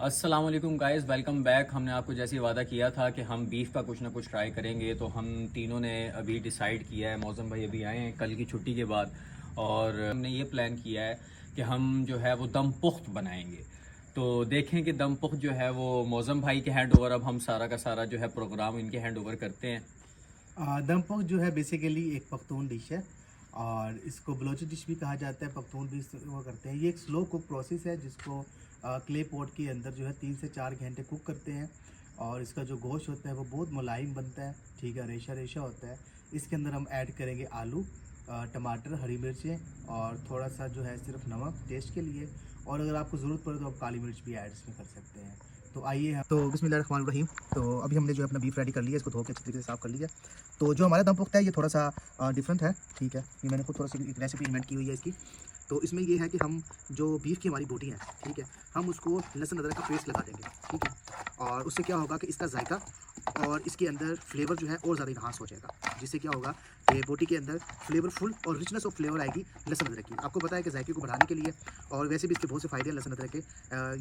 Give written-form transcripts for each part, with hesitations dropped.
अस्सलाम वालेकुम guys, welcome back. हमने आपको जैसे वादा किया था कि हम बीफ का कुछ ना कुछ ट्राई करेंगे, तो हम तीनों ने अभी डिसाइड किया है। मौज़म भाई अभी आए हैं कल की छुट्टी के बाद, और हमने ये प्लान किया है कि हम जो है वो दम पुख्त बनाएंगे। तो देखें कि दम पुख्त जो है वो मौज़म भाई के हैंड ओवर, अब हम सारा का सारा जो है प्रोग्राम इनके हैंड ओवर करते हैं। दम पख जो है बेसिकली एक पख्तून डिश है और इसको बलोची डिश भी कहा जाता है, पख्तून भी वो करते हैं। ये एक स्लो कुक प्रोसेस है जिसको क्ले पॉट के अंदर जो है 3 से 4 घंटे कुक करते हैं और इसका जो गोश्त होता है वो बहुत मुलायम बनता है, ठीक है, रेशा रेशा होता है। इसके अंदर हम ऐड करेंगे आलू, टमाटर, हरी मिर्चें और थोड़ा सा जो है सिर्फ नमक टेस्ट के लिए, और अगर आपको ज़रूरत पड़े तो आप काली मिर्च भी ऐड इसमें कर सकते हैं। तो आइए तो बिस्मिल्लाहिर्रहमानिर्रहीम। तो अभी हमने जो है अपना बीफ रेडी कर लिया, इसको धो के अच्छी तरीके से साफ़ कर लिया। तो जो हमारा दम पुख्ता है ये थोड़ा सा डिफरेंट है, ठीक है। ये मैंने खुद थोड़ा सी एक रेसिपी इन्वेंट की हुई है इसकी। तो इसमें ये है कि हम जो बीफ की हमारी बोटी है, ठीक है, हम उसको लहसुन अदरक का पेस्ट लगा देंगे, ठीक है। और उससे क्या होगा कि इसका जायका और इसके अंदर फ्लेवर जो है और ज़्यादा इन्हांस हो जाएगा, जिससे क्या होगा कि बोटी के अंदर फ्लेवरफुल और रिचनेस ऑफ फ्लेवर आएगी लहसुन अदरक की। आपको पता है कि जायके को बढ़ाने के लिए और वैसे भी इसके बहुत से फ़ायदे हैं लहसुन अदरक के,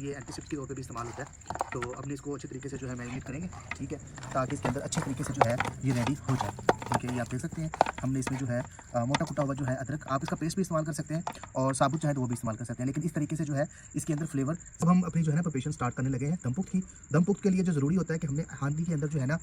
ये एंटीसेप्टिक के तौर पे भी इस्तेमाल होता है। तो अपने इसको अच्छे तरीके से जो है मैरिनेट करेंगे, ठीक है, ताकि इसके अंदर अच्छे तरीके से जो है ये रेडी हो जाए, ठीक है। ये आप देख सकते हैं हमने इसमें जो है मोटा कुटा हुआ जो है अदरक, आप इसका पेस्ट भी इस्तेमाल कर सकते हैं और साबुत चाहे तो वो भी इस्तेमाल कर सकते हैं, लेकिन इस तरीके से जो है इसके अंदर फ्लेवर। अब हम अपनी जो है ना प्रिपरेशन स्टार्ट करने लगे हैं दम पुख्त की। दम पुख्त के लिए जो ज़रूरी होता है कि हमने हांडी के अंदर जो है ना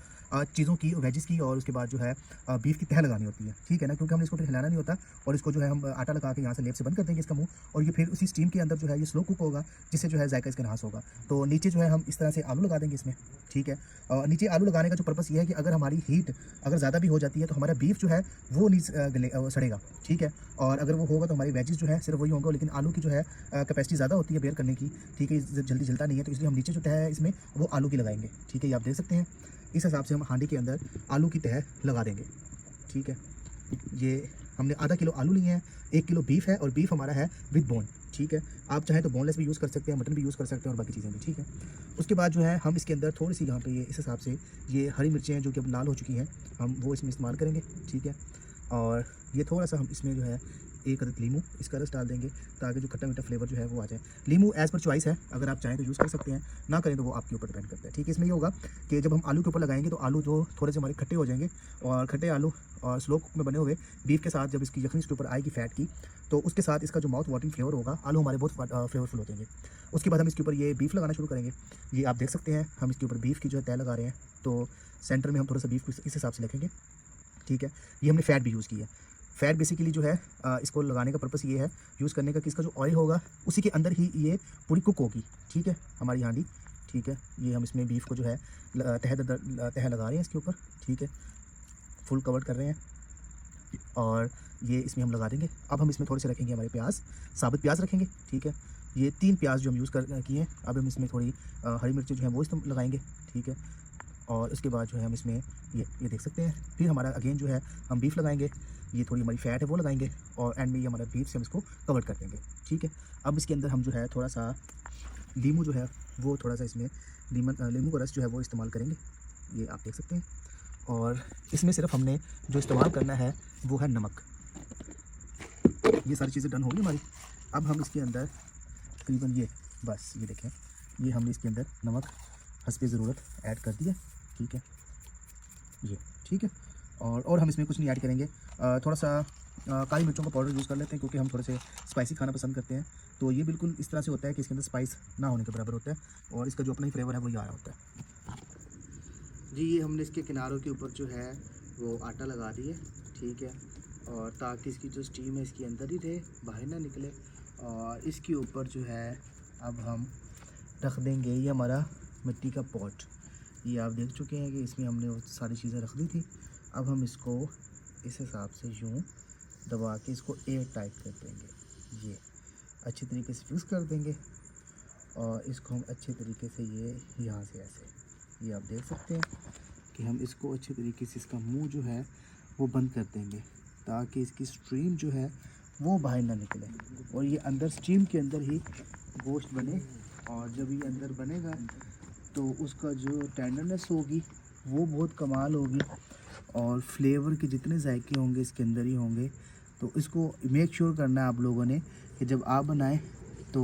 चीज़ों की, वेजिस की, और उसके बाद जो है बीफ की तह लगानी होती है, ठीक है ना, क्योंकि हमने इसको फिर हिलाना नहीं होता। और इसको जो है हम आटा लगा के यहाँ से लेप से बंद कर देंगे इसका मुंह, और ये फिर उसी स्टीम के अंदर जो है ये स्लो कुक होगा, जिससे जो है जायका इसका नाश होगा। तो नीचे जो है हम इस तरह से आलू लगा देंगे इसमें, ठीक है। और नीचे आलू लगाने का जो पर्पस ये है कि अगर हमारी हीट अगर ज़्यादा भी हो जाती है तो हमारा बीफ जो है वो नहीं सड़ेगा, ठीक है। और अगर वो होगा तो हमारी वेजिस जो है सिर्फ वही होंगे, लेकिन आलू की जो है कैपेसिटी ज़्यादा होती है बेयर करने की, ठीक है, जल्दी जलता नहीं है। तो इसलिए हम नीचे जो तह है इसमें वो आलू की लगाएंगे, ठीक है। ये आप देख सकते हैं इस हिसाब से हम हांडी के अंदर आलू की तह लगा देंगे, ठीक है। ये हमने आधा किलो आलू लिए हैं, 1 किलो बीफ है, और बीफ हमारा है विद बोन, ठीक है। आप चाहें तो बोनलेस भी यूज़ कर सकते हैं, मटन भी यूज़ कर सकते हैं और बाकी चीज़ें भी, ठीक है। उसके बाद जो है हम इसके अंदर थोड़ी सी यहाँ पे ये इस हिसाब से ये हरी मिर्चें हैं जो कि अब लाल हो चुकी हैं, हम वो इसमें इस्तेमाल करेंगे, ठीक है। और ये थोड़ा सा हम इसमें जो है 1 अदद लीमू इसका रस डाल देंगे, ताकि जो खट्टा मीठा फ्लेवर जो है वो आ जाए। लीमू एज़ पर चॉइस है, अगर आप चाहें तो यूज़ कर सकते हैं, ना करें तो वो आपके ऊपर डिपेंड करता है, ठीक है। इसमें ये होगा कि जब हम आलू के ऊपर लगाएंगे तो आलू जो थोड़े से हमारे खट्टे हो जाएंगे, और खट्टे आलू और स्लो कुक में बने हुए बीफ के साथ जब इसकी यखनी इसके ऊपर आएगी फ़ैट की, तो उसके साथ इसका जो माउथ वाटरिंग फ्लेवर होगा, आलू हमारे बहुत फ्लेवरफुल हो जाएंगे। उसके बाद हम इसके ऊपर ये बीफ लगाना शुरू करेंगे। ये आप देख सकते हैं हम इसके ऊपर बीफ की जो है तह लगा रहे हैं। तो सेंटर में हम थोड़ा सा बीफ को इस हिसाब से रखेंगे, ठीक है। ये हमने फ़ैट भी यूज़ की है। फ़ैट बेसिकली जो है इसको लगाने का पर्पस ये है यूज़ करने का कि इसका जो ऑयल होगा उसी के अंदर ही ये पूरी कुक होगी, ठीक है, हमारी हांडी, ठीक है। ये हम इसमें बीफ को जो है तह लगा रहे हैं इसके ऊपर, ठीक है, फुल कवर कर रहे हैं, और ये इसमें हम लगा देंगे। अब हम इसमें थोड़े से रखेंगे हमारे प्याज, साबुत प्याज रखेंगे, ठीक है। ये 3 प्याज जो हम यूज़ किए हैं। अब हम इसमें थोड़ी हरी मिर्ची जो है वो लगाएंगे, ठीक है। और उसके बाद जो है हम इसमें ये देख सकते हैं, फिर हमारा अगेन जो है हम बीफ लगाएंगे, ये थोड़ी हमारी फ़ैट है वो लगाएंगे, और एंड में ये हमारा बीफ से हम इसको कवर कर देंगे, ठीक है। अब इसके अंदर हम जो है थोड़ा सा लीमू जो है वो थोड़ा सा इसमें लीमू का रस जो है वो इस्तेमाल करेंगे, ये आप देख सकते हैं। और इसमें सिर्फ हमने जो इस्तेमाल करना है वो है नमक। ये सारी चीज़ें डन होगी हमारी। अब हम इसके अंदर तकरीबन ये बस ये देखें, ये हमने इसके अंदर नमक हस्बे ज़रूरत ऐड कर दिया, ठीक है, ये ठीक है। और हम इसमें कुछ नहीं ऐड करेंगे। थोड़ा सा काली मिर्चों का पाउडर यूज़ कर लेते हैं, क्योंकि हम थोड़े से स्पाइसी खाना पसंद करते हैं। तो ये बिल्कुल इस तरह से होता है कि इसके अंदर स्पाइस ना होने के बराबर होता है, और इसका जो अपना ही फ्लेवर है वही आ रहा होता है जी। ये हमने इसके किनारों के ऊपर जो है वो आटा लगा दिए, ठीक है, और ताकि इसकी जो स्टीम है इसके अंदर ही रहे, बाहर ना निकले। और इसके ऊपर जो है अब हम रख देंगे ये हमारा मिट्टी का पॉट। ये आप देख चुके हैं कि इसमें हमने वो सारी चीज़ें रख दी थी। अब हम इसको इस हिसाब से यूँ दबा के इसको एयर टाइट कर देंगे, ये अच्छी तरीके से फिक्स कर देंगे, और इसको हम अच्छे तरीके से ये यहाँ से ऐसे, ये आप देख सकते हैं कि हम इसको अच्छे तरीके से इसका मुंह जो है वो बंद कर देंगे, ताकि इसकी स्ट्रीम जो है वो बाहर ना निकले, और ये अंदर स्टीम के अंदर ही गोश्त बने। और जब ये अंदर बनेगा तो उसका जो टेंडरनेस होगी वो बहुत कमाल होगी, और फ्लेवर के जितने जायके होंगे इसके अंदर ही होंगे। तो इसको मेक श्योर करना है आप लोगों ने कि जब आप बनाएं तो